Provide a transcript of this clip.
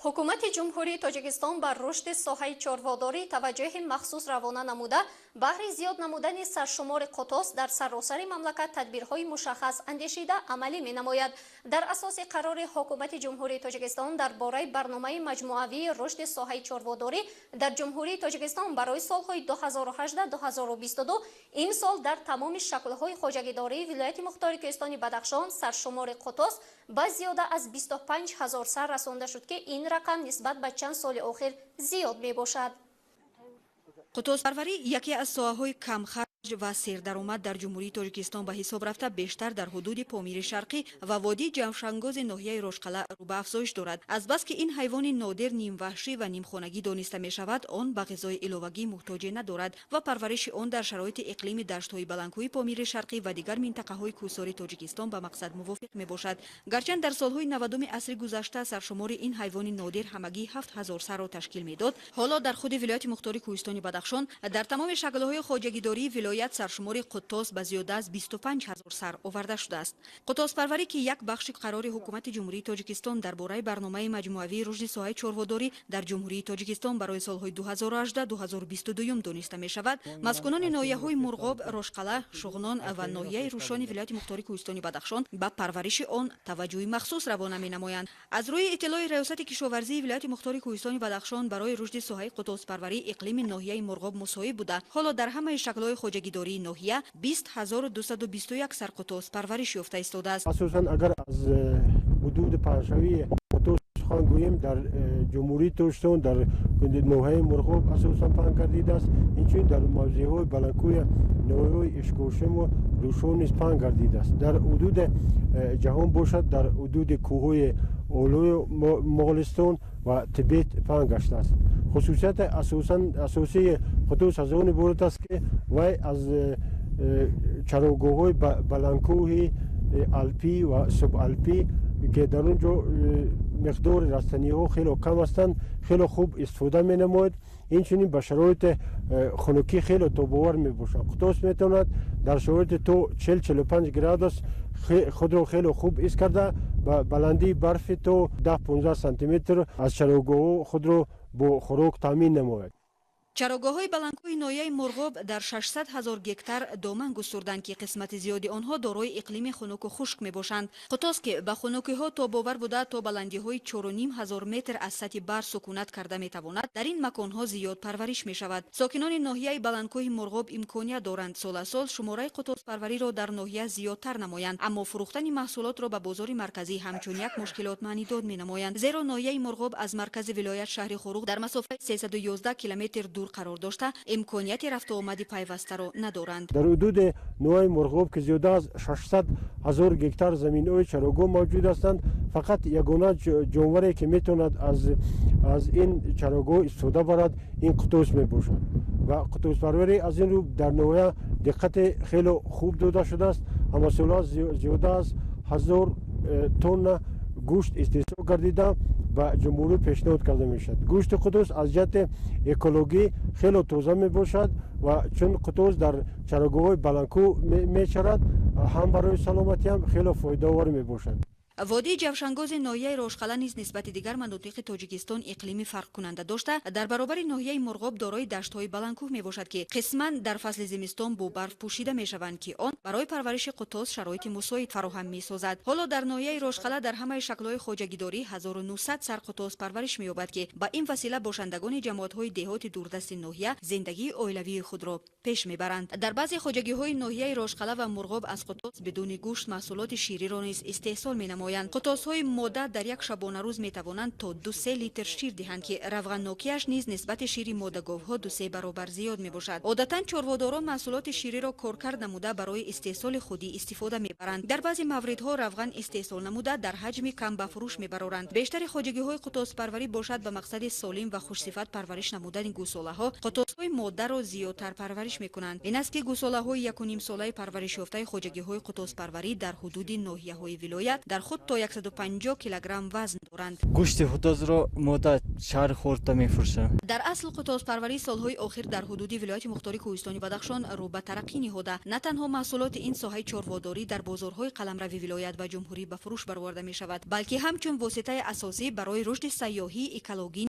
ҳукумати ҷумҳурии тоҷикистон ба рушди соҳаи чорводорӣ таваҷҷӯҳи махсус равона намуда баҳри зиёд намудани саршумори қутус дар саросари мамлакат тадбирҳои мушаххас андешида амалӣ менамояд. Дар асоси қарори ҳукумати ҷумҳурии тоҷикистон дар бораи барномаи маҷмуавии рушди соҳаи чорводорӣ дар ҷумҳурии тоҷикистон барои солҳои 2018-2022 имсол дар тамоми шаклҳои хоҷагидории вилояти мухтори кӯҳистони Бадахшон саршумори қутус ба зиёда аз 25 000 сар расонда шуд ки ин рақам нисбат ба чанд соли охир зиёд мебошад. қутузпарварӣ яке аз соҳаҳои камхарҷ ва сердаромад дар ҷумҳурии тоҷикистон ба ҳисоб рафта бештар дар ҳудуди помири шарқӣ ва водии ҷавшангози ноҳияи Рошқала рӯ ба афзоиш дорад. Азбаски ин ҳайвони нодир нимваҳшӣ ва нимхонагӣ дониста мешавад, он ба ғизои иловагӣ муҳтоҷе надорад ва парвариши он дар шароити иқлими даштҳои баландкӯҳи помири шарқӣ ва дигар минтақаҳои кӯҳсори тоҷикистон ба мақсад мувофиқ мебошад. Гарчанд дар солҳои 90-уми асри гузашта саршумори ин ҳайвони нодир ҳамагӣ 7000 сарро ташкил медод, ҳоло дар худи вилояти мухтори кӯҳистони Бадахшон дар тамоми шаклҳои хоҷагидории вилоят саршумори қутус ба зиёда аз 25 000 сар оварда шудааст. Қутузпарварӣ ки як бахши қарори ҳукумати ҷумҳурии тоҷикистон дар бораи барномаи маҷмуавии рушди соҳаи чорводорӣ дар ҷумҳурии тоҷикистон барои солҳои 2018-2022 дониста мешавад, маскунони ноҳияҳои Мурғоб, Рошқала, Шуғнон ва ноҳияи Рӯшони вилояти мухтори кӯҳистони Бадахшон ба парвариши он таваҷҷӯҳи махсус равона менамоянд. Аз рӯи иттилои раёсати кишоварзии вилояти мухтори кӯҳистони Бадахшон барои рушди соҳаи қутузпарварӣ иқлими ноҳияи Мурғоб мусоиб буда, ҳоло дар ҳамаи шаклҳои хоҷагидории ноҳия 20221 сар қутуз парвариш ёфта истодааст. асосан агар аз ҳудуди паҳншавии қутуз сухан гӯем, дар ҷумҳурии тоҷикистон дар ноҳияи Мурғоб асосан паҳн гардидааст, инчунин дар мавзеъҳои баландкӯҳи ноҳияҳои Ишкошиму Рӯшон низ паҳн гардидааст. дар ҳудуди ҷаҳон бошад, дар ҳудуди кӯҳҳои олои Моғолистон ва Тибет паҳн гаштааст. хусусияти асосии қутуз аз он иборат аст ки вай аз чарогоҳҳои баландкӯҳи алпӣ ва субалпӣ ки дар он ҷо миқдори растаниҳо хеле кам ҳастанд, хеле хуб истифода менамояд. инчунин ба шароити хунукӣ хеле тобовар мебошад. қутуз метавонад дар шароити то 40-45 градус худро хеле хуб ист карда ба баландии барфи то 10-15 сантиметр аз чарогоҳҳо худро бо хӯрок таъмин намояд. Чарогоҳҳои баландкӯҳи ноҳияи Мурғоб дар 600 000 гектар доман густурданд ки қисмати зиёди онҳо дорои иқлими хунуку хушк мебошанд. қутуз ки ба хунукиҳо тобовар буда то баландиҳои 4500 метр аз сатҳи бар сукунат карда метавонад, дар ин маконҳо зиёд парвариш мешавад. сокинони ноҳияи баландкӯҳи Мурғоб имконият доранд соласол шумораи қутузпарвариро дар ноҳия зиёдтар намоянд, аммо фурӯхтани маҳсулотро ба бозори марказӣ ҳамчун як мушкилот маънидод менамоянд, зеро ноҳияи Мурғоб аз маркази вилоят шаҳри Хуруғ дар масофаи 311 километр дур қарор дошта, имконияти рафтуомади пайвастаро надоранд. дар ҳудуди ноҳияи Мурғоб ки зиёда аз 600 000 гектар заминҳои чарогоҳ мавҷуд ҳастанд, фақат ягона ҷонваре ки метавонад аз ин чарогоҳ истифода барад, ин қутуз мебошад. ва қутузпарварӣ аз ин рӯ дар ноҳия диққати хеле хуб дода шудааст. ҳамасола зиёда аз 1000 тонна гӯшт истеҳсол гардида ба ҷумҳурӣ пешниҳод карда мешавад. гӯшти қутуз аз ҷиҳати экологӣ хеле тоза мебошад ва чун қутуз дар чарогоҳҳои баландкӯҳ мечарад, ҳам барои саломатӣ ҳам хеле фоидаовар мебошад. водии ҷавшангози ноҳияи Рошқала низ нисбати дигар манотиқи Тоҷикистон иқлими фарқкунанда дошта, дар баробари ноҳияи Мурғоб дорои даштҳои баландкӯҳ мебошад ки қисман дар фасли зимистон бо барф пӯшида мешаванд ки он барои парвариши қутуз шароити мусоид фароҳам месозад. ҳоло дар ноҳияи Рошқала дар ҳамаи шаклҳои хоҷагидорӣ 1900 сар қутуз парвариш меёбад ки ба ин васила бошандагони ҷамоатҳои деҳоти дурдасти ноҳия зиндагии оилавии худро пеш мебаранд. дар баъзе хоҷагиҳои ноҳияи Рошқала ва Мурғоб аз қутуз бидуни гӯшт маҳсулоти шириро низ истеҳсол менамоянд. қутузҳои мода дар як шабонарӯз метавонанд то 2-3 литр шир диҳанд ки равғаннокиаш низ нисбати шири модаговҳо 2-3 баробар зиёд мебошад. одатан чорводорон маҳсулоти шириро коркард намуда барои истеҳсоли худӣ истифода мебаранд. дар баъзе мавридҳо равған истеҳсол намуда дар ҳаҷми кам ба фурӯш мебароранд. бештари хоҷагиҳои қутузпарварӣ бошад ба мақсади солим ва хушсифат парвариш намудани гӯсолаҳо қутузҳои моддаро зиёдтар парвариш گزارش میکنند. این است که گوساله‌های 1.5 ساله پرورش یافته خوجگی‌های قطوس پروری در حدود ناحیه‌های ولایت در خود تا 150 کیلوگرم وزن دارند. گوشت قطوس را ما در شهر خرد می‌فروشیم. در اصل قطوس پروری سالهای اخیر در حدود ولایت مختار کوهستانی بدخشان رو به ترقی نهاده. نه تنها محصولات این ساحه چارواداری در بازارهای قلمروی ولایت و جمهوری به فروش برآورده می شود، بلکه همچون واسطه اساسی برای رشد سیاحی، اکولوژی